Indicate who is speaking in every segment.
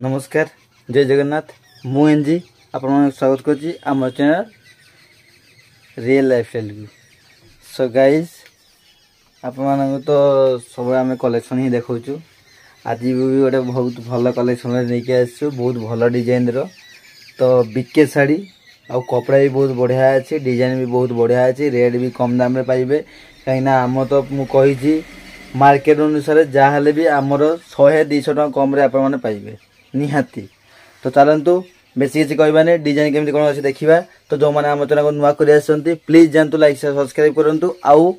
Speaker 1: नमस्कार जय जगन्नाथ मु एनजी आपण स्वागत करछि आम चैनल रियल लाइफस्टाइल की। सो गाइज आपण तो सब आम कलेक्शन ही देखु। आज भी गोटे बहुत भल कलेक्शन लेके आसु, बहुत भल डिजाइन रो। तो बीके शाड़ी आ कपड़ा भी बहुत बढ़िया अच्छे, डिजाइन भी बहुत बढ़िया अच्छे, रेट भी कम दाम रे पाइबे। कहीं आम तो मुझे मार्केट अनुसार जहाँ भी आमर 100-200 टका कम रे आपण पाइबे निहाती। तो चलतु बेसी किसी कहबानी डिजाइन केमती कौन अच्छे देखा। तो जो मैंने आम चैनल को नुआ कर प्लीज जातु लाइक सब्सक्राइब करूँ आउ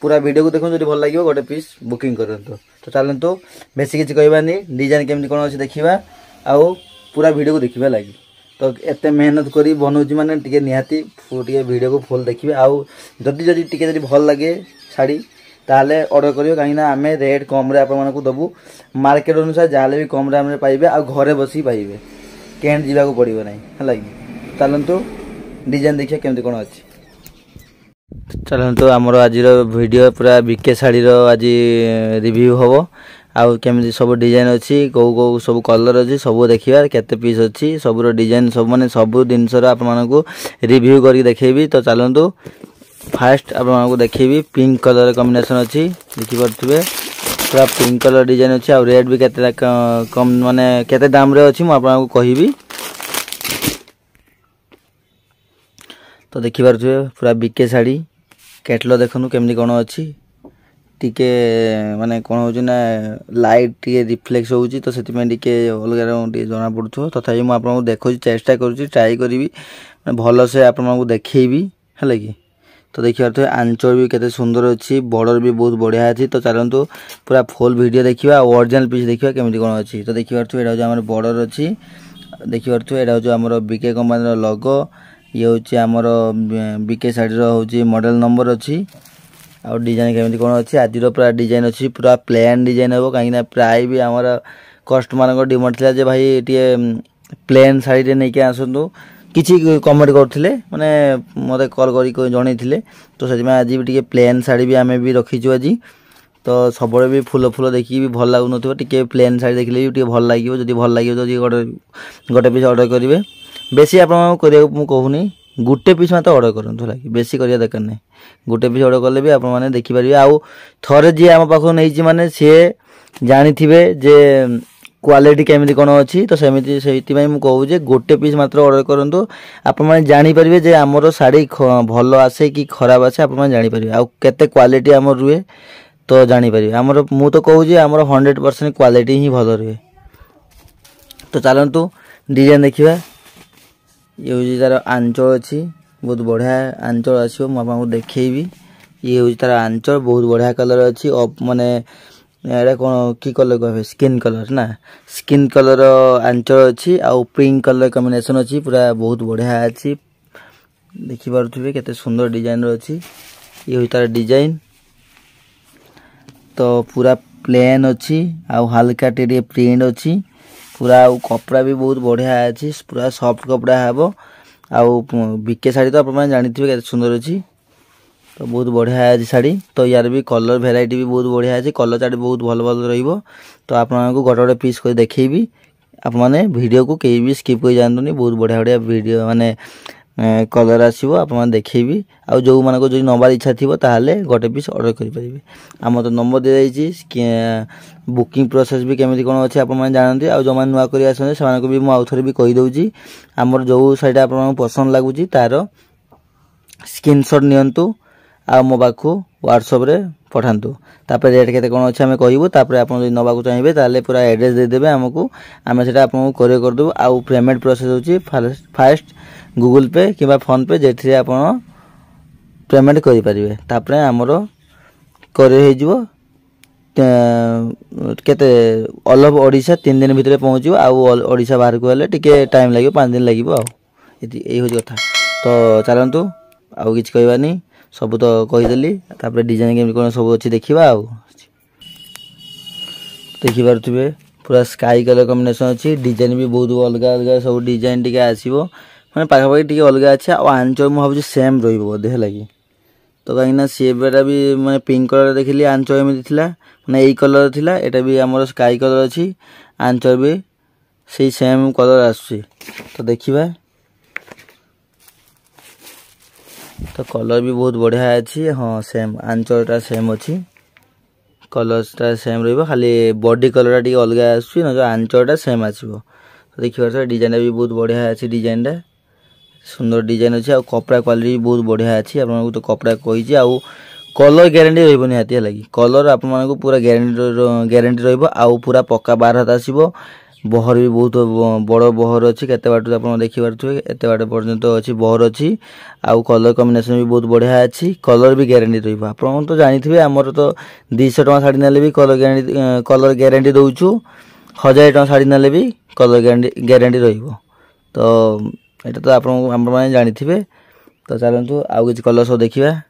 Speaker 1: पूरा वीडियो को देखो, जो भल लगे गोटे पीस बुकिंग करूँ। तो चलतु बेसी किसी कहबानी डिजाइन केमती कौन अच्छे देखा आउ पूरा वीडियो को देखा लगी। तो एत मेहनत करी बनाऊँ माने टे निहाती टे वीडियो को फुल देखिए। आउ जदि जदि टे भल लगे शाड़ी ताले ऑर्डर करियो, कहीं आम रेट कम रे आपण को दबु। मार्केट अनुसार जहाँ भी कम दाम पाइबे आ घरे बसी पाइबे, कैंट जावाक पड़ो ना है कि। चलतु डिजाइन देखिए केमती कौन अच्छे। चलतु आमर आज वीडियो पूरा बीके शाड़ी आज रिव्यू हम आउ केमती सब डिजाइन अच्छी कौ कौ सब कलर अच्छी सब देखा केते पीस अच्छी सब डिजाइन सब माने सब जिनसर आपको रिव्यू करके देखेबी। तो चलतु फास्ट आपको देखेबी पिंक कलर कॉम्बिनेशन अच्छी देखिपे पूरा पिंक कलर डिजाइन अच्छी आ रेट भी केते कम माने केते दाम रे अच्छी आपको कहबी। तो देखिपे पूरा बीके शाड़ी कैटलॉग देखनु केमती कौन अच्छी टिके माने कौन हो ना लाइट टे रिफ्लेक्स होउची। तो सेति में टिके अलग टे जना पड़थो। तथापि मु आपको देखो चेष्टा करूची ट्राई करी भल से आपको देखेबी है कि। तो देखिए आंचल भी केते सुंदर अच्छी, बॉर्डर भी बहुत बढ़िया अच्छी। तो चलतु पूरा फुल वीडियो देखा ओरिजिनल पीस देखा केमती कौन अच्छी। तो देखिए यहाँ हूँ बॉर्डर अच्छी, देखिए यहाँ हूँ आम बीके कंपनी लोगो, ये हूँ आमर बीके शाड़ी हूँ मॉडल नंबर अच्छी आ डिजाइन केमती कौन अच्छी। आज पूरा डिजाइन अच्छी पूरा प्लेन डिजाइन हे कहीं प्राय भी आमर कस्टमर डिमांड था जे भाई टे प्लेन शाड़ी नहीं के आसतु किसी कमेंट करते माने मत कल कर जन। तो से आज भी टे प्लेन शाड़ी भी आम भी रखीचु आज। तो सब भी फुल फुल देखिए भी भल लगुन टे प्लेन शाड़ी देखले भी भल लगे, जब भल लगे जो गोटे पीस ऑर्डर करेंगे। बेसी आप कहूनी गोटे पीस मत ऑर्डर करूँ लगे, बेसी करिया दरकार नहीं। गोटे पीस ऑर्डर कले भी आपने देखिपारे। आउ थरे जी आम पाख नहीं माने सी जानी जे क्वालिटी केमिति कौन अच्छी। तो सेमिति से मुझे गोटे पीस मात्र ऑर्डर करूँ आप जानीपारे जे आमर शाड़ी भल आसे कि खराब आसे आप जानीपारे आउ केते क्वालिटी आमर रुए। तो जानीपारे आमर मु तो कहूँ आमर 100% क्वालिटी ही भल रुए। तो चलतु डिजाइन देखा ये हूँ तार आंचल अच्छी बहुत बढ़िया आंचल आसो मुझे देखेबी। ये हूँ तार आंचल बहुत बढ़िया कलर अच्छी माने एटा कौन कि कलर कहे स्किन कलर ना स्किन कलर आंचल अच्छी आउ पिंक कलर कॉम्बिनेशन अच्छी पूरा बहुत बढ़िया अच्छी देखिपे केते सुंदर डिजाइन अच्छी। ये हूँ तार डिजाइन तो पूरा प्लेन अच्छी आउ हल्का टे प्रिंट अच्छी पूरा कपड़ा भी बहुत बढ़िया अच्छी पूरा सॉफ्ट कपड़ा हे। आउ बीके शाड़ी तो आप जानते केते सुंदर अच्छी। तो बहुत बढ़िया है शाड़ी। तो यार भी कलर भेराइटी भी बहुत बढ़िया है, कलर चार्ट बहुत भल भल रहिबो। तो आपको गोटे गोटे पीस कर देखेबी, आप माने वीडियो को कहीं भी स्किप कर जातुनी, बहुत बढ़िया बढ़िया वीडियो माने कलर आसो आप देखेबी। आउ जो मानको जो नंबर इच्छा थी ताहले गोटे पीस ऑर्डर कर पारिबे। आम तो नंबर दे जाइए बुकिंग प्रोसेस भी केमिति कोन अच्छे आप जानते। आउ जो नुआ कर आसते से भी मुझे आउ थे भी कहीदे आमर जो शाढ़ी आप पसंद लगुच तार स्क्रीनशॉट नियंतु आ मो पाखु व्हाट्सएप रे पठातु। तापर रेट केते कोन अच्छे आम कहबू। तापर आप नवा को चाहिए ताले पूरा एड्रेस देदेवे आमको, आम से आपको कोरियर कर देबू। आउ पेमेंट प्रोसेस होची फास्ट गूगल पे किबा फोन पे जेथि आप पेमेंट करि परिबे। तापर हमरो कोरियर हे जिवो केते ऑल ओवर ओडिशा 3 दिन भितर पहुँचो। आउ ओडिशा बाहर को हेले टिके टाइम लागियो 5 दिन लागियो। आ एई हो कथा। तो चलंतु आउ किछ कहबानी सब तो कहीदेली। तापर डिजाइन केमती कौन सब अच्छी देखा। आउ देखिपे पूरा स्काई कलर कॉम्बिनेशन अच्छी, डिजाइन भी बहुत अलग अलग सब डिजाइन टिके आसीबो माने पाखापाखि टिके अलग अच्छे। आ आंचल मु भाबुची सेम रहिबो बोधे लगी। तो कहीं सी बेटा भी मैं पिंक कलर देखिली आंचल एमती माने यही कलर थिला। एटा भी आमर स्काई कलर अच्छी, आंचल भी सेही सेम कलर आसुची। तो देखिबा तो कलर भी बहुत बढ़िया अच्छी। हाँ सेम आंचलटा सेम अच्छी कलर्सटा सेम रही खाली बॉडी कलर टी अलग आसुची न जो आंचलटा सेम आसो। तो देखिए डिजाइन भी बहुत बढ़िया अच्छी डिजाइनटा सुंदर डिजाइन अच्छी आ कपड़ा क्वालिटी भी बहुत बढ़िया अच्छी। आपको तो कपड़ा कही आउ कलर ग्यारंटी रही निहाती है कलर आपको पूरा ग्यारंटी रही पूरा पक्का 12 हाथ आसो। बहर भी बहुत बड़ बहर अच्छी केते बाट आप देखिपे एत बाट पर्यंत अच्छी बहर अच्छी आउ कलर कॉम्बिनेशन भी बहुत बढ़िया अच्छी कलर भी ग्यारंटी रही। आप तो जानी आमर तो 200 टका शाढ़ी ना भी कलर ग्यारंटी दौचु 1000 टका शाढ़ी ना भी कलर ग्यारंटी तो यहाँ तो आप जानी। तो चलतु आउ कि कलर सब देखा।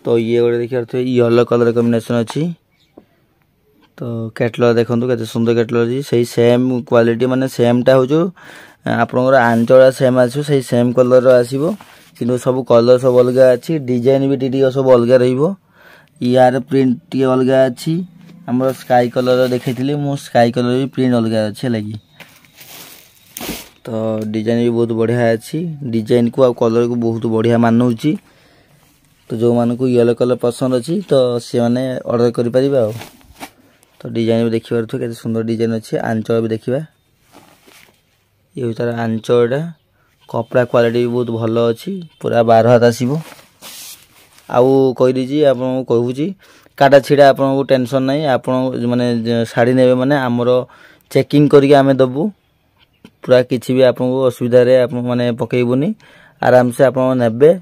Speaker 1: तो ये गोटे देखिए येलो कलर कॉम्बिनेशन अच्छी। तो कैटलग देखो के सुंदर कैटलग अच्छी से सेम क्वालिटी माने सेमटा हो आपंकर आंचल सेम आसो से सेम कलर आसो कि सब कलर सब अलग अच्छी डिजाइन भी टी सब अलग यार प्रिंट टी अलग अच्छी। आम स्काई कलर देखी मु स्काई कलर भी प्रिंट अलग अच्छे लगी। तो डिजाइन भी बहुत बढ़िया अच्छी डिजाइन को आ कलर को बहुत बढ़िया मानूची। तो जो मान को येलो कलर पसंद अच्छी तो सी मैंने ऑर्डर कर पारे। तो डिजाइन भी देखिए के सुंदर डिजाइन अच्छी आंचल भी देखा ये हूँ तार आंचलटा कपड़ा क्वालिटी भी बहुत भल अच्छी पूरा 12 हाथ आसो। आउ कहीदी आपको कहूँ काटा छिड़ा आपको टेंशन नहीं आप माने शाढ़ी ने मैंने आमर चेकिंग करके आम दबू पूरा किसी भी आपको असुविधा आप माने पकईबुनी आराम से आप ने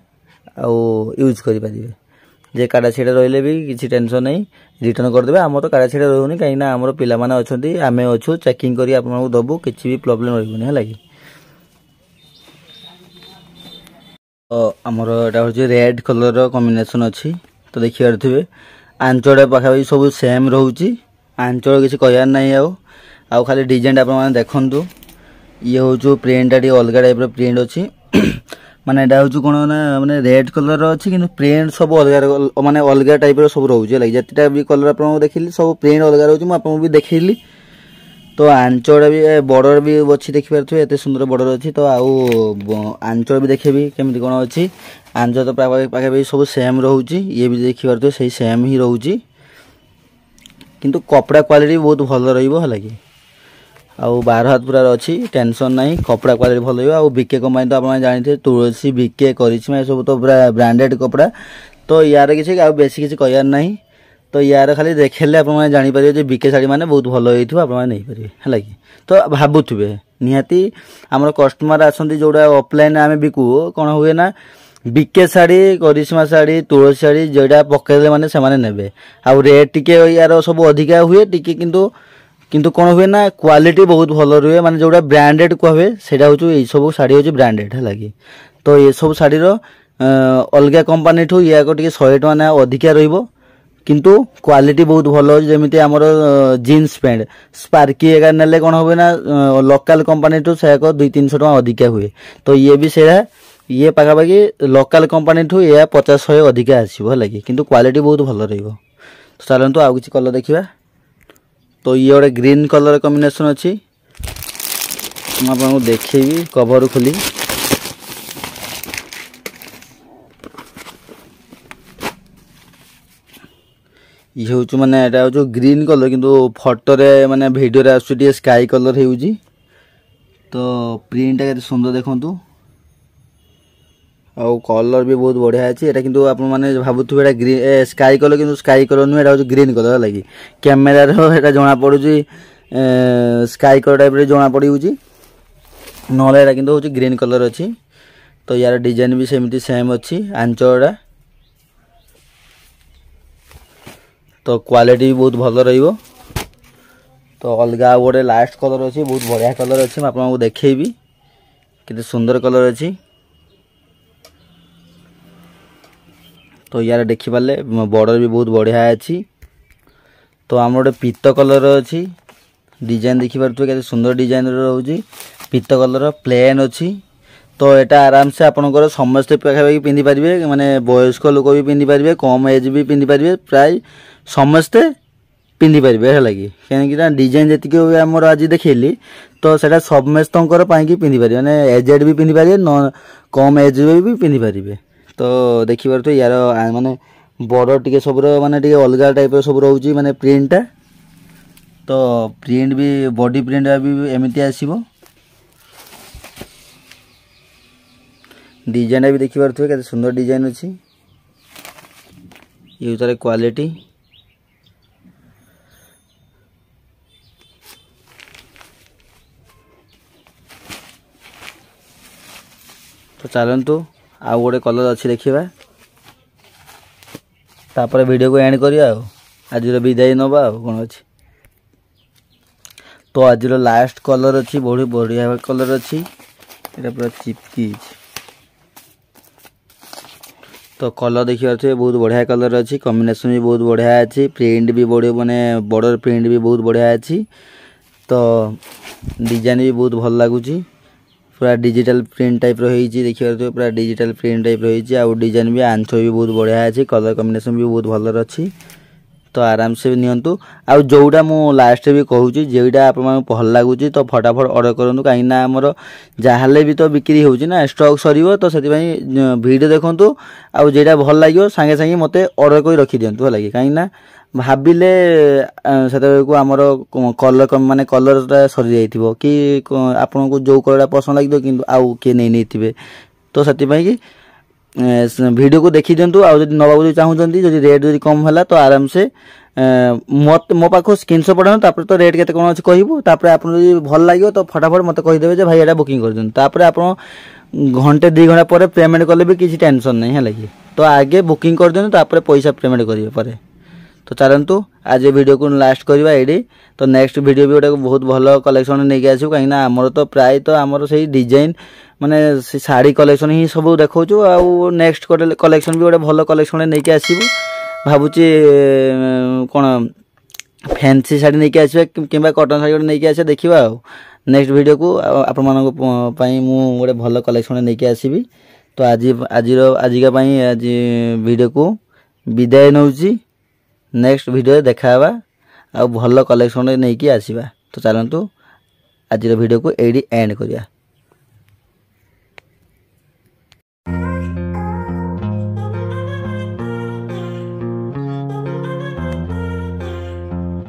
Speaker 1: यूज करें जे काटा छिड़ा रही भी किसी टेंशन नहीं रिटर्न करदे। आम तो काटा छिड़ा रोनी कहीं आमर पिला माने अच्छी आम अच्छु चेकिंग करी आपको दबू किसी भी प्रॉब्लम रही है। तो आमर एटा हूँ रेड कलर कॉम्बिनेशन अच्छी। तो देखिए थे आंचल पाखापाखि सब सेम रोचे आंचल किसी कहार ना आउ खाली डिजाइन आप देखु ये हूँ प्रिंटा टी अलग टाइप प्रिंट अच्छी माने एटा हूँ कौन ना माने रेड कलर अच्छी कि प्रिंट सब अलग माने अलग टाइप सब रोचे लगे जितेटा भी कलर आप देखिली सब प्रिंट अलग रोचे मुझे भी देखली। तो आंचल भी बॉर्डर भी अच्छी देखिपे एत सुंदर बॉर्डर अच्छी। तो आउ आंचल भी देखेबी केमती कौन अच्छी आंचल तो पाखापाखि सब सेम रोचे ये भी देखिपे सही सेम ही रोचे किंतु कपड़ा क्वालिटी बहुत भल रही आउ 12 हाथ पूरा अच्छी टेंशन नहीं कपड़ा क्वालिटी भल रहा। बीके कंपनी तो आप जानी तुलसी बीके करिश्मा सब तो पूरा ब्रांडेड कपड़ा। तो यार किसी बेसी किसी कहार नहीं तो यार खाली देखेले आप जापर बीके शाढ़ी मैंने बहुत भल नहीं पारे है कि। तो भावुवे निहाती आम कस्टमर आसती जोड़ा ऑफलाइन आम बिकू कौन हुए ना बीके शाढ़ी करिश्मा शाढ़ी तुलसी शाढ़ी जोड़ा पकड़े मैंने से ने आउ रेट टिके यार सब अधिका हुए टिके किंतु कौन हुए ना क्वालिटी बहुत भल रुए माने जोड़ा ब्रांडेड कहे से सब शाढ़ी हूँ ब्रांडेड है कि। तो ये सब शाढ़ी अलग कंपनी ठू या टे 100 टका ना अधिका किंतु क्वालिटी बहुत भल अच्छे जमी आमर जीन्स पैंट स्पार्की एगा नेले कौन हुए ना लोकल कंपनी ठू से 200-300 टका अधिका हुए। तो ये भी से ये पाखापाखि लोकल कंपनी ठू या 50-100 अधिका आसो है कि किंतु क्वालिटी बहुत भल रही। तो चलतु आउ कि कलर देखा। तो ये गोटे ग्रीन कलर कॉम्बिनेशन अच्छी मुझे देखी कवर खोली। ये हूँ माने एटा हूँ ग्रीन कलर किंतु फोटो रे माने वीडियो रे आसुटी स्काई कलर होउजी। तो प्रिंट के सुंदर देखंतु आउ कलर भी बहुत बढ़िया अच्छी एटा किंतु आप माने भाबुथु एटा ग्रीन स्काई कलर किंतु स्काई कलर नु एटा हूँ ग्रीन कलर लगी कैमेरा रो एटा जणा पड़ुजी स्काई कलर टाइप रे जणा पड़ुजी नले एटा किंतु हूँ ग्रीन कलर अच्छी। तो यार डिजाइन भी सेमती सेम अच्छी आंचलटा तो क्वालिटी भी बहुत भल रही। तो अलग गोटे लास्ट कलर अच्छी बहुत बढ़िया कलर अच्छी आपको देखेबी कितने सुंदर कलर अच्छी। तो यार देखिपारे बॉर्डर भी बहुत बढ़िया अच्छी। तो आम गोटे पीत कलर अच्छी डिजाइन देखिपे के सुंदर डिजाइन रोचे पीत कलर प्लेन अच्छी। तो यहाँ आराम से आपंकर समस्ते पाखापाखि पिंधि पारे माने वयस्क लोक भी पिंधि पारे कम एज भी पिंधि पारे प्राय समस्ते पिंधि पारे है लगी कहीं डिजाइन जी आम आज देखली तो सेटा समस्तकर पिंधि पारे मैंने एजेड भी पिंधि पारे न कम एज भी पिंधि पारे। तो देखिए तो यार माने बड़ टे सब माने टे अलग टाइप सब रोचे माने प्रिंटा तो प्रिंट भी बॉडी प्रिंट भी एमती आसो डिजाइन भी देखिए के सुंदर डिजाइन अच्छी ये तार क्वालिटी। तो चलतु आउ गोटे कलर अच्छी देखा तापर वीडियो को एंड करिया आज विदाई नवा कौन अच्छी। तो आज लास्ट कलर अच्छी बहुत बढ़िया कलर अच्छी ये पूरा चिपकी तो कलर देखिए बहुत बढ़िया कलर अच्छी कॉम्बिनेशन भी बहुत बढ़िया अच्छी प्रिंट भी बड़े माने बॉर्डर प्रिंट भी बहुत बढ़िया अच्छी। तो डिजाइन भी बहुत भल लगुच पूरा डिजिटल प्रिंट टाइप रही देखिए पूरा डिजिटल प्रिंट टाइप रही आउ डिजाइन भी आंच भी बहुत बढ़िया अच्छी कलर कॉम्बिनेशन भी बहुत भल अच्छी। तो आराम से भी नियंतु आउ जोटा मु लास्ट भी कहूँ जोटा आप भल लगुच तो फटाफट ऑर्डर करूँ कहीं आमर जहाँ भी तो बिक्री होना स्टॉक सर तो से वीडियो देखूँ आउ जेटा भल लगे सांगे सांगे मत ऑर्डर कर रखी दिंतु है कहीं भाविले से आमर कलर माने कलर सरी जाइए कि आपन को जो कलर पसंद लगे कि आउ किए नहीं थे तो से वीडियो को देखी दिंतु आउ नवा चाहूँगी जो रेट जो कम है तो आराम से मत मो पाख स्क्रीनशॉट पठाऊँ तापर तो रेट केते कौन अच्छे कहूँ तापर आप भल लगे तो फटाफट मत कहीदेवे भाई यहाँ बुकिंग कर दिखाँ तापर आप घंटे 2 घंटा पर पेमेंट कले भी किसी टेंशन नहीं है लगे तो आगे बुकिंग कर दिखाँ तापर पैसा पेमेंट करेंगे। तो चलतु आज वीडियो को लास्ट करवा ये तो नेक्स्ट वीडियो भी गोटे बहुत भल कलेक्शन नहीं आसो कहीं आमर तो प्राय तो आमर से डिजाइन माने शाड़ी कलेक्शन ही सब देखो आउ नेक्स्ट कलेक्शन भी गोटे भल कलेक्शन नहीं आसो भावुची कौन फैंसी शाड़ी नहीं आसवा कि कटन शाड़ी गोटे नहीं आस देखा नेक्स्ट वीडियो को आप गोटे भल कलेक्शन नहीं आसबि। तो आजिका आज वीडियो को विदाय नौ नेक्स्ट वीडियो देखा आ भल कलेक्शन नहीं आसवा। तो चलतु आज वीडियो को ये एंड करिया।